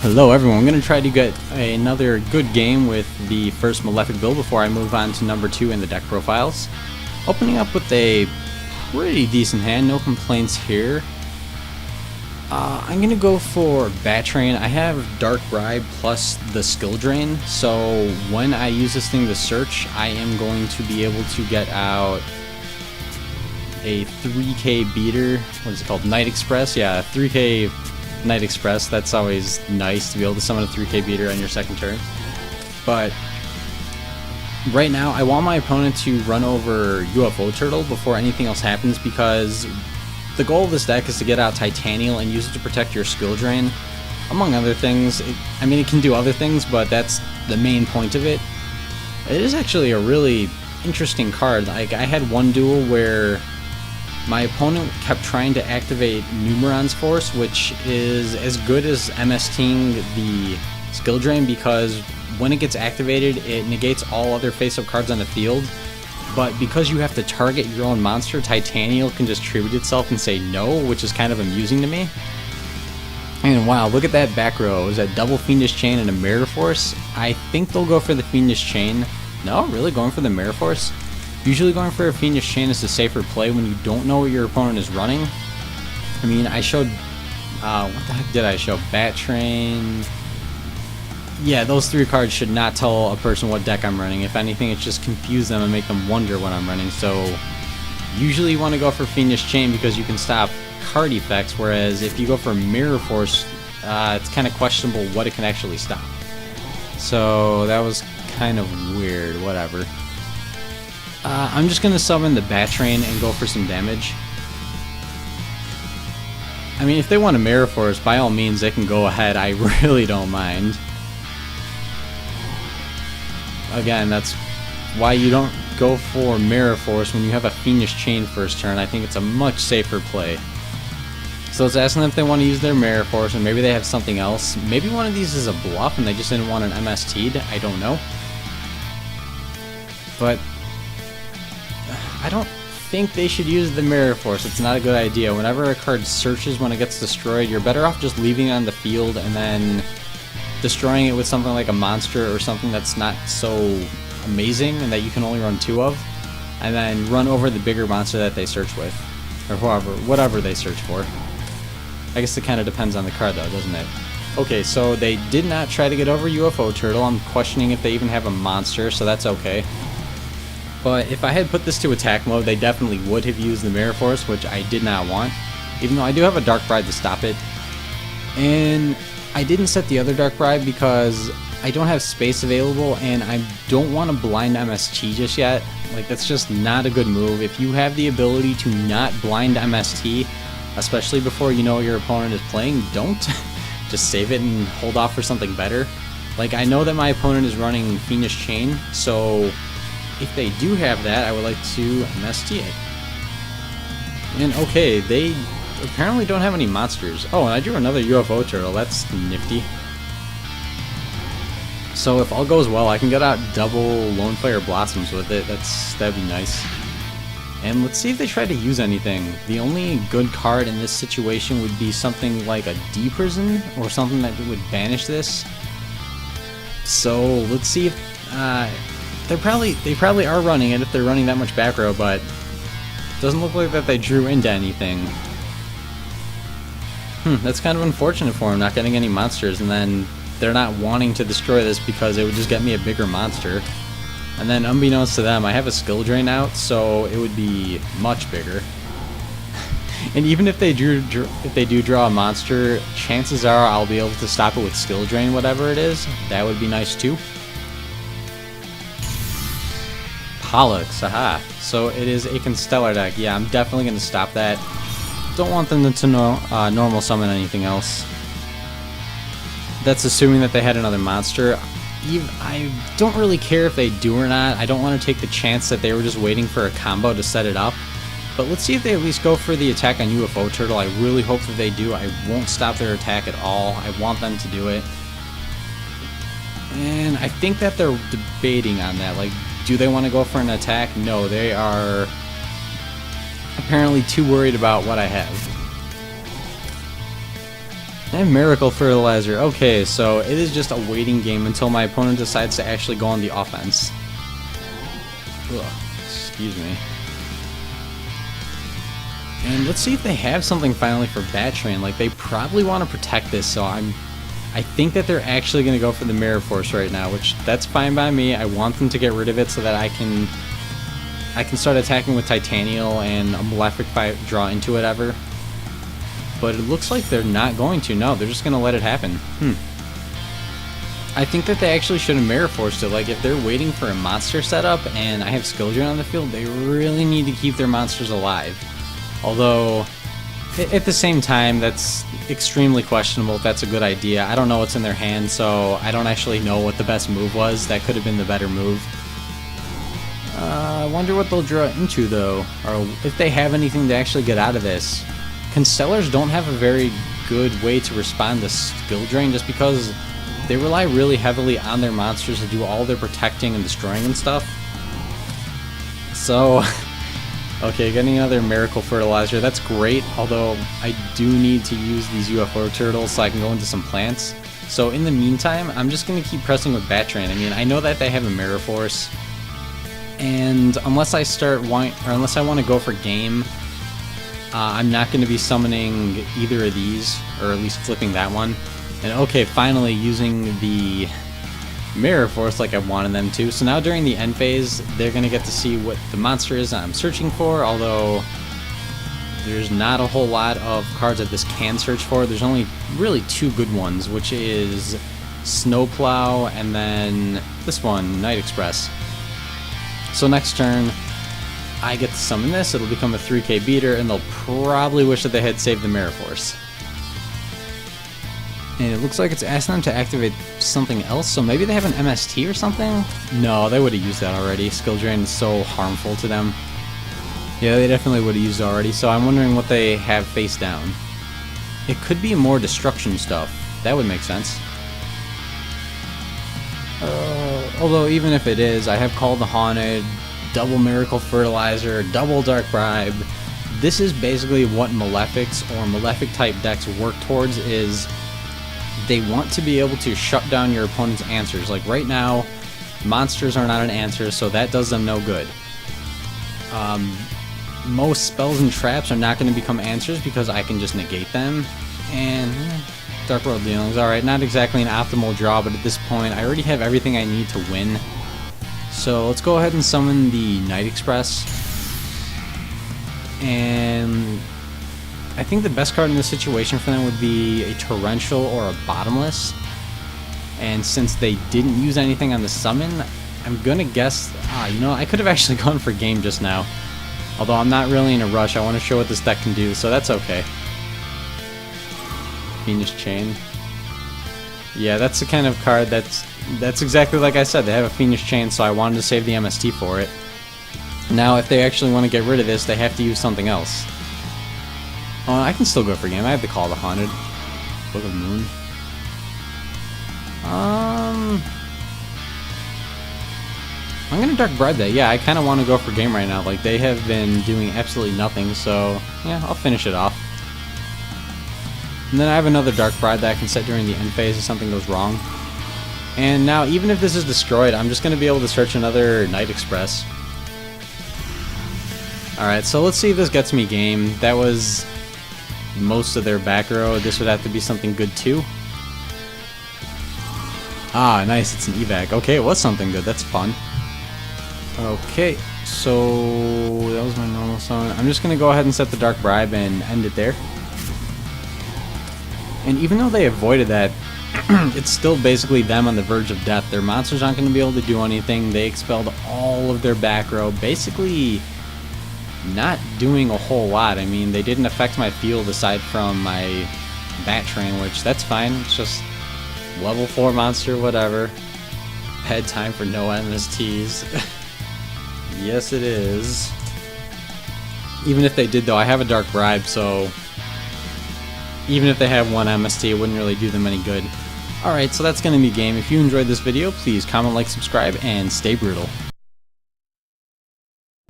Hello everyone, I'm going to try to get another good game with the first Malefic build before I move on to number 2 in the deck profiles. Opening up with a pretty decent hand, no complaints here. I'm going to go for Bat Train. I have Dark Bribe plus the Skill Drain, so when I use this thing to search, I am going to be able to get out a 3k beater. What is it called? Night Express? Yeah, 3k Night Express. That's always nice to be able to summon a 3k beater on your second turn. But right now, I want my opponent to run over UFO Turtle before anything else happens, because the goal of this deck is to get out Titanial and use it to protect your skill drain, among other things. I mean, it can do other things, but that's the main point of it. It is actually a really interesting card. Like, I had one duel where my opponent kept trying to activate Numeron's Force, which is as good as MSTing the skill drain, because when it gets activated, it negates all other face-up cards on the field. But because you have to target your own monster, Titanial can just tribute itself and say no, which is kind of amusing to me. And wow, look at that back row. Is that double Fiendish Chain and a Mirror Force? I think they'll go for the Fiendish Chain. No, really going for the Mirror Force? Usually going for a Fiendish Chain is a safer play when you don't know what your opponent is running. I mean, I showed... what the heck did I show? Bat Train... Yeah, those three cards should not tell a person what deck I'm running. If anything, it's just confuse them and make them wonder what I'm running. So, usually you want to go for Fiendish Chain because you can stop card effects, whereas if you go for Mirror Force, it's kind of questionable what it can actually stop. So, that was kind of weird, whatever. I'm just going to summon the Bat Train and go for some damage. I mean, if they want a Mirror Force, by all means, they can go ahead. I really don't mind. Again, that's why you don't go for Mirror Force when you have a Fiendish Chain first turn. I think it's a much safer play. So it's asking them if they want to use their Mirror Force, and maybe they have something else. Maybe one of these is a bluff and they just didn't want an MST'd. I don't know. But I don't think they should use the Mirror Force. It's not a good idea. Whenever a card searches when it gets destroyed, you're better off just leaving it on the field and then destroying it with something like a monster or something that's not so amazing and that you can only run 2 of, and then run over the bigger monster that they search with, or whatever they search for. I guess it kind of depends on the card though, doesn't it? Okay, so they did not try to get over UFO Turtle. I'm questioning if they even have a monster, so that's okay. But if I had put this to attack mode, they definitely would have used the Mirror Force, which I did not want, even though I do have a Dark Bribe to stop it. And I didn't set the other Dark Bribe because I don't have space available, and I don't want to blind MST just yet. Like, that's just not a good move. If you have the ability to not blind MST, especially before you know what your opponent is playing, don't. Just save it and hold off for something better. Like, I know that my opponent is running Fiendish Chain, so if they do have that, I would like to MST it. And okay, they apparently don't have any monsters. Oh, and I drew another UFO Turtle. That's nifty. So if all goes well, I can get out double Lone Flare Blossoms with it. That'd be nice. And let's see if they try to use anything. The only good card in this situation would be something like a D-Prison or something that would banish this. So let's see if they probably are running it if they're running that much back row, but it doesn't look like that they drew into anything. That's kind of unfortunate for them, not getting any monsters, and then they're not wanting to destroy this because it would just get me a bigger monster. And then, unbeknownst to them, I have a skill drain out, so it would be much bigger. And even if they do draw a monster, chances are I'll be able to stop it with skill drain, whatever it is. That would be nice too. Pollux, aha. So it is a Constellar deck. Yeah, I'm definitely going to stop that. Don't want them to normal summon anything else. That's assuming that they had another monster. I don't really care if they do or not. I don't want to take the chance that they were just waiting for a combo to set it up. But let's see if they at least go for the attack on UFO Turtle. I really hope that they do. I won't stop their attack at all. I want them to do it. And I think that they're debating on that. Like, do they want to go for an attack? No, they are apparently too worried about what I have. And Miracle Fertilizer. Okay, so it is just a waiting game until my opponent decides to actually go on the offense. Ugh, excuse me. And let's see if they have something finally for Bat Train. Like, they probably want to protect this, so I think that they're actually going to go for the Mirror Force right now, which that's fine by me. I want them to get rid of it so that I can start attacking with Titanial and a Malefic if I draw into whatever. But it looks like they're not going to. No, they're just going to let it happen. I think that they actually should have Mirror Forced it. Like, if they're waiting for a monster setup and I have Skill Drain on the field, they really need to keep their monsters alive. Although, at the same time, that's extremely questionable if that's a good idea. I don't know what's in their hand, so I don't actually know what the best move was. That could have been the better move. I wonder what they'll draw into, though, or if they have anything to actually get out of this. Constellars don't have a very good way to respond to Skill Drain just because they rely really heavily on their monsters to do all their protecting and destroying and stuff. So, okay, getting another Miracle Fertilizer, that's great, although I do need to use these UFO turtles so I can go into some plants. So in the meantime, I'm just going to keep pressing with Bat Train. I mean, I know that they have a Mirror Force, and unless I want to go for game, I'm not going to be summoning either of these, or at least flipping that one. And okay, finally using the Mirror Force like I wanted them to. So now during the end phase, they're going to get to see what the monster is I'm searching for, although there's not a whole lot of cards that this can search for. There's only really two good ones, which is Snowplow and then this one, Night Express. So next turn, I get to summon this, it'll become a 3k beater, and they'll probably wish that they had saved the Mirror Force. And it looks like it's asking them to activate something else, so maybe they have an MST or something? No, they would have used that already. Skill Drain is so harmful to them. Yeah, they definitely would have used it already, so I'm wondering what they have face down. It could be more destruction stuff. That would make sense. Although even if it is, I have Call the Haunted, double Miracle Fertilizer, double Dark Bribe. This is basically what Malefics or Malefic type decks work towards, is they want to be able to shut down your opponent's answers. Like right now, monsters are not an answer, so that does them no good. Most spells and traps are not going to become answers because I can just negate them. And Dark World Dealings, alright, not exactly an optimal draw, but at this point I already have everything I need to win. So let's go ahead and summon the Night Express. And I think the best card in this situation for them would be a Torrential or a Bottomless. And since they didn't use anything on the summon, I'm gonna guess, you know, I could have actually gone for game just now. Although I'm not really in a rush, I want to show what this deck can do, so that's okay. Fiendish Chain. Yeah, that's the kind of card that's exactly like I said, they have a Fiendish Chain, so I wanted to save the MST for it. Now, if they actually want to get rid of this, they have to use something else. Oh, I can still go for game. I have to Call the Haunted. Book of Moon. I'm gonna Dark Bribe that. Yeah, I kind of want to go for game right now. Like, they have been doing absolutely nothing, so yeah, I'll finish it off. And then I have another Dark Bribe that I can set during the end phase if something goes wrong. And now, even if this is destroyed, I'm just going to be able to search another Night Express. Alright, so let's see if this gets me game. That was most of their back row. This would have to be something good too. Ah, nice, it's an evac. Okay, it was something good, that's fun. Okay, so that was my normal summon. I'm just going to go ahead and set the Dark Bribe and end it there. And even though they avoided that, it's still basically them on the verge of death. Their monsters aren't going to be able to do anything. They expelled all of their back row, basically not doing a whole lot. I mean, they didn't affect my field aside from my Bat Train, which that's fine. It's just level 4 monster, whatever. Bad time for no MSTs. Yes, it is. Even if they did, though, I have a Dark Bribe, so even if they have one MST, it wouldn't really do them any good. Alright, so that's going to be game. If you enjoyed this video, please comment, like, subscribe, and stay brutal.